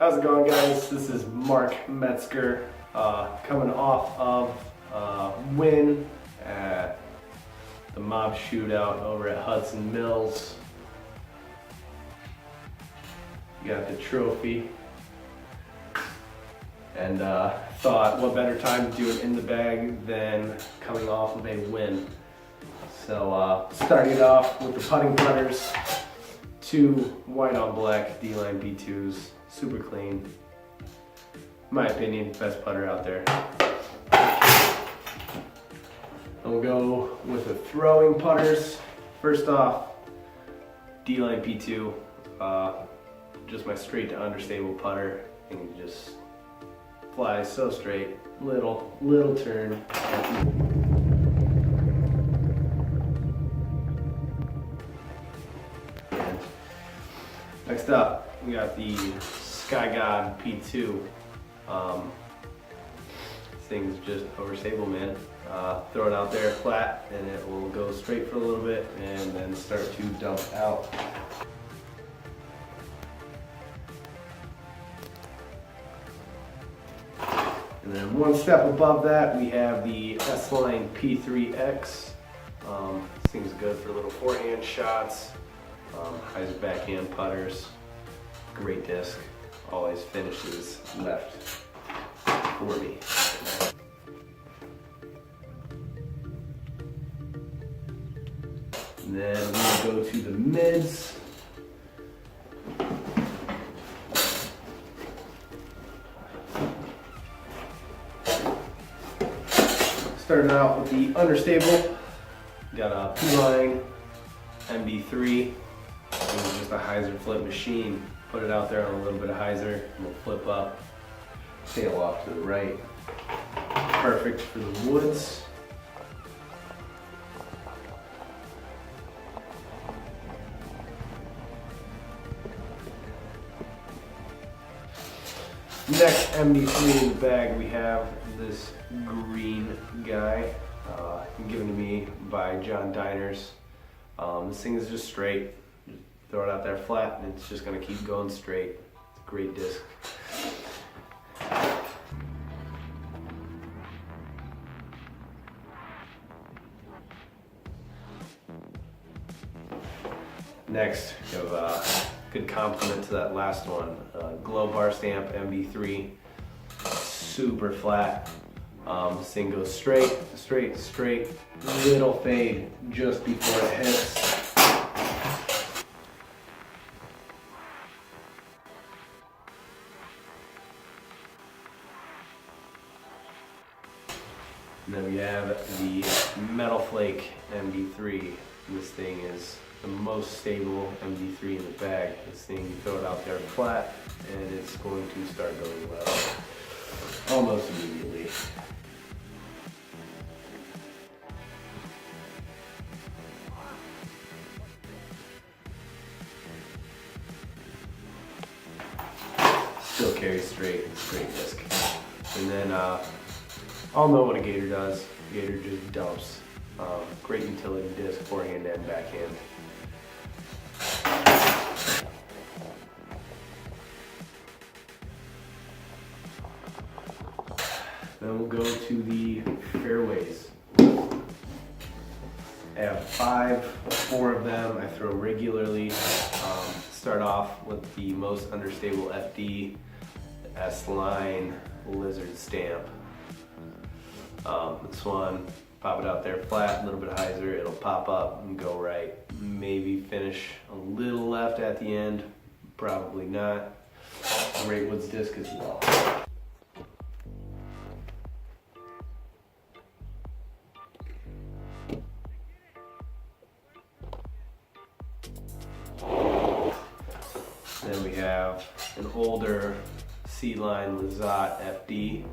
How's it going, guys? This is Mark Metzger, coming off of win at the mob shootout over at Hudson Mills. Got the trophy, and thought what better time to do it in the bag than coming off of a win. So starting off with the putting putters, 2 white on black D-line B2s, super clean. In my opinion, best putter out there. And we'll go with the throwing putters. First off, D-line P2, just my straight to understable putter, and it just flies so straight, little turn. And next up, we got the Sky God P2. This thing's just overstable, man. Throw it out there flat, and it will go straight for a little bit, and then start to dump out. And then one step above that, we have the S-Line P3X. This thing's good for little forehand shots, Heiser backhand putters. Great disc, always finishes left for me. And then we go to the mids. Starting out with the understable, got a P-Line MD3. It's just a Heiser flip machine. Put it out there on a little bit of Heiser, and we'll flip up, tail off to the right. Perfect for the woods. Next MD3 in the bag, we have this green guy, given to me by John Diners. This thing is just straight. Just throw it out there flat, and it's just gonna keep going straight. It's a great disc. Next, we have a good complement to that last one. Glow bar stamp MD3, super flat. This thing goes straight, little fade just before it hits. And then we have the Metal Flake MD3. This thing is the most stable MD3 in the bag. This thing, you throw it out there flat, and it's going to start going well almost immediately. Still carries straight disc. And then all know what a Gator does. Gator just dumps. Great utility disc, forehand and backhand. Then we'll go to the fairways. I have 4 of them. I throw regularly. Start off with the most understable FD, the S-Line Lizard Stamp. This one, pop it out there flat, a little bit of Heiser, it'll pop up and go right. Maybe finish a little left at the end, probably not. Great woods disc as well. Then we have an older C-Line Lazat FD.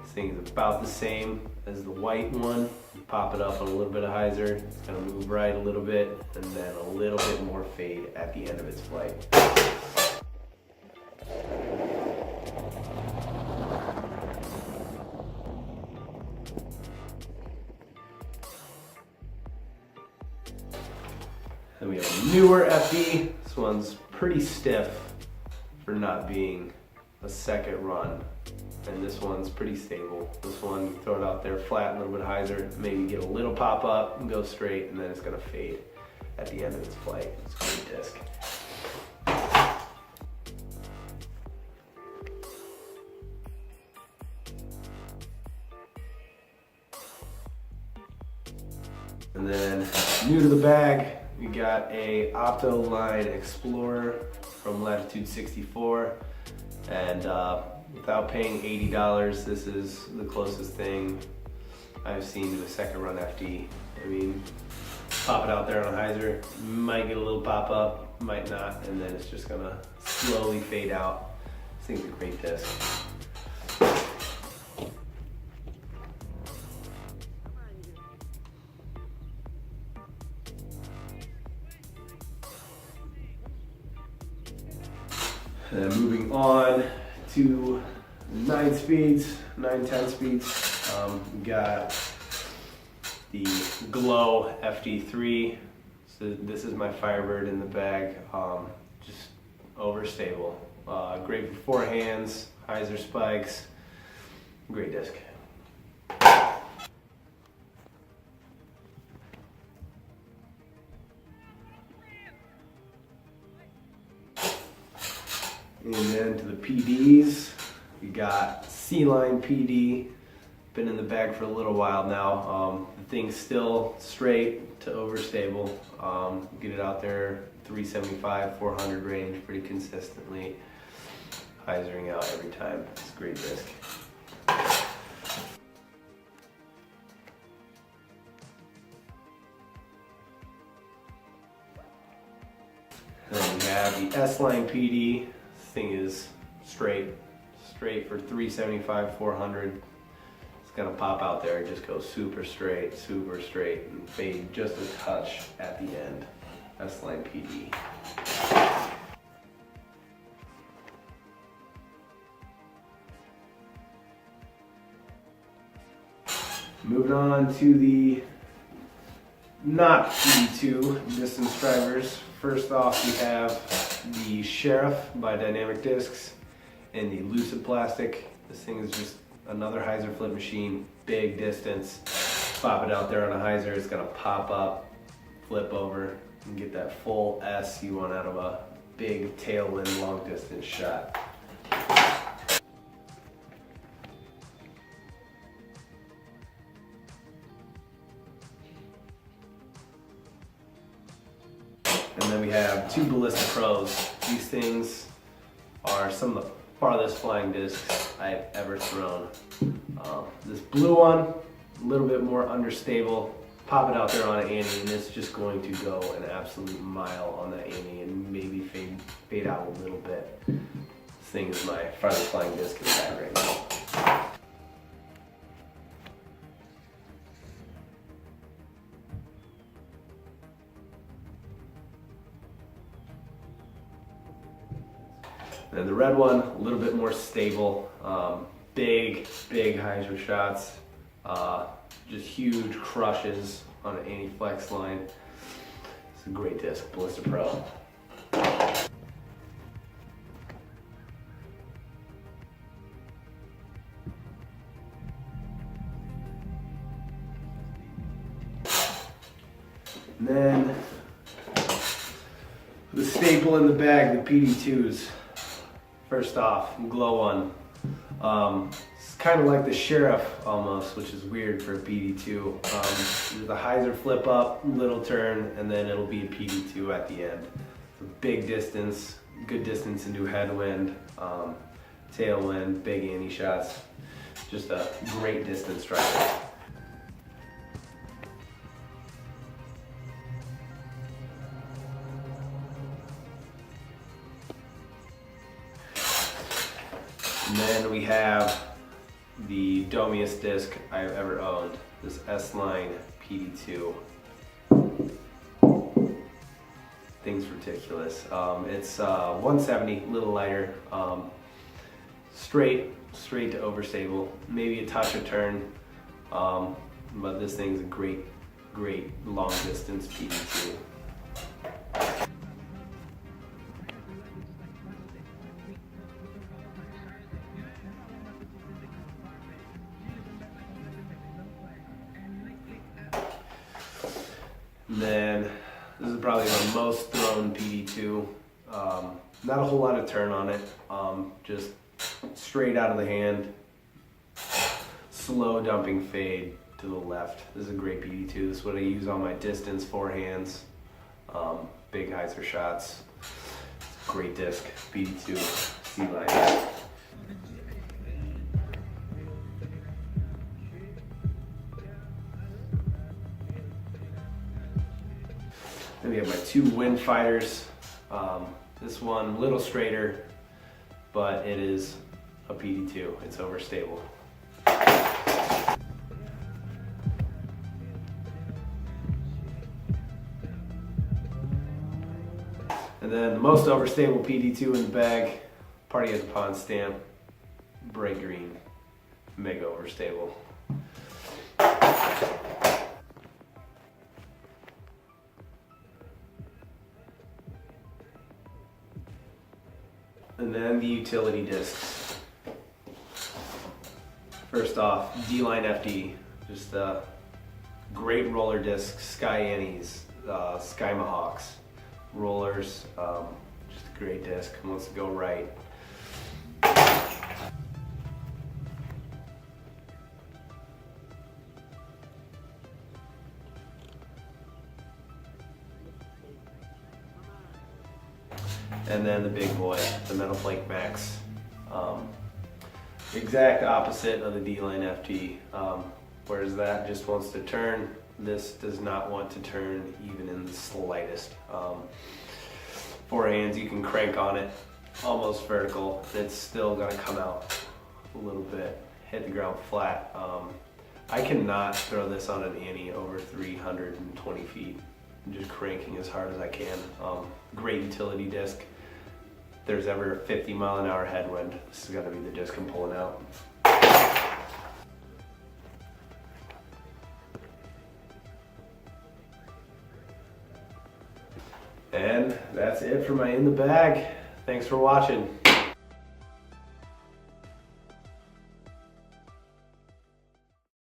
This thing is about the same as the white one. You pop it up on a little bit of Heiser, it's gonna move right a little bit, and then a little bit more fade at the end of its flight. Then we have a newer FD. This one's pretty stiff for not being a second run. And this one's pretty stable. This one, you throw it out there flat, a little bit hyzer, maybe get a little pop up and go straight, and then it's gonna fade at the end of its flight. It's a great disc. And then, new to the bag, we got a Opto Line Explorer from Latitude 64. And without paying $80, this is the closest thing I've seen to a second run FD. I mean, pop it out there on a hyzer, might get a little pop up, might not, and then it's just gonna slowly fade out. This thing's a great disc. And then moving on to 9 speeds, 9/10 speeds. We got the Glow FD3. So this is my Firebird in the bag. Just overstable. Great for forehands, hyzer spikes. Great disc. And then to the PDs, we got C-Line PD. Been in the bag for a little while now. The thing's still straight to overstable. Get it out there 375, 400 range pretty consistently. Hyzering out every time. It's a great disc. Then we have the S-Line PD. This thing is straight for 375, 400. It's gonna pop out there, just go super straight, and fade just a touch at the end. S-Line PD. Moving on to the not PD2 distance drivers. First off, we have the Sheriff by Dynamic Discs and the Lucid Plastic. This thing is just another hyzer flip machine, big distance. Pop it out there on a hyzer, it's gonna pop up, flip over, and get that full S you want out of a big tailwind long distance shot. And then we have two Ballista Pros. These things are some of the farthest flying discs I've ever thrown. This blue one, a little bit more understable. Pop it out there on an ante and it's just going to go an absolute mile on that ante and maybe fade out a little bit. This thing is my farthest flying disc in the bag right now. And the red one, a little bit more stable, big hyzer shots, just huge crushes on an anti-flex line. It's a great disc, Ballista Pro. And then the staple in the bag, the PD2s. First off, Glow one. It's kind of like the Sheriff almost, which is weird for a PD2. The hyzer flip up, little turn, and then it'll be a PD2 at the end. So big distance, good distance into headwind, tailwind, big ante shots. Just a great distance driver. And then we have the domiest disc I've ever owned, this S-Line PD2. Thing's ridiculous. It's 170, a little lighter, straight to overstable, maybe a touch of turn, but this thing's a great long distance PD2. And then this is probably the most thrown PD2. Not a whole lot of turn on it, just straight out of the hand, slow dumping fade to the left. This is a great PD2. This is what I use on my distance forehands, big hyzer shots. Great disc, PD2, C-line. Then we have my two wind fighters. This one a little straighter, but it is a PD2. It's overstable. And then the most overstable PD2 in the bag, Party Has a Pond stamp, bright green, mega overstable. And then the utility discs. First off, D-Line FD, just a great roller disc, Sky Annies, Sky Mahawks. Rollers, just a great disc, wants to go right. And then the big boy, the Metal Flake Max. Exact opposite of the D-Line FT. Whereas that just wants to turn, this does not want to turn even in the slightest. Forehands, you can crank on it, almost vertical. It's still gonna come out a little bit, hit the ground flat. I cannot throw this on an Annie over 320 feet. I'm just cranking as hard as I can. Great utility disc. If there's ever a 50-mile-an-hour headwind, this is gonna be the disc I'm pulling out. And that's it for my In the Bag. Thanks for watching.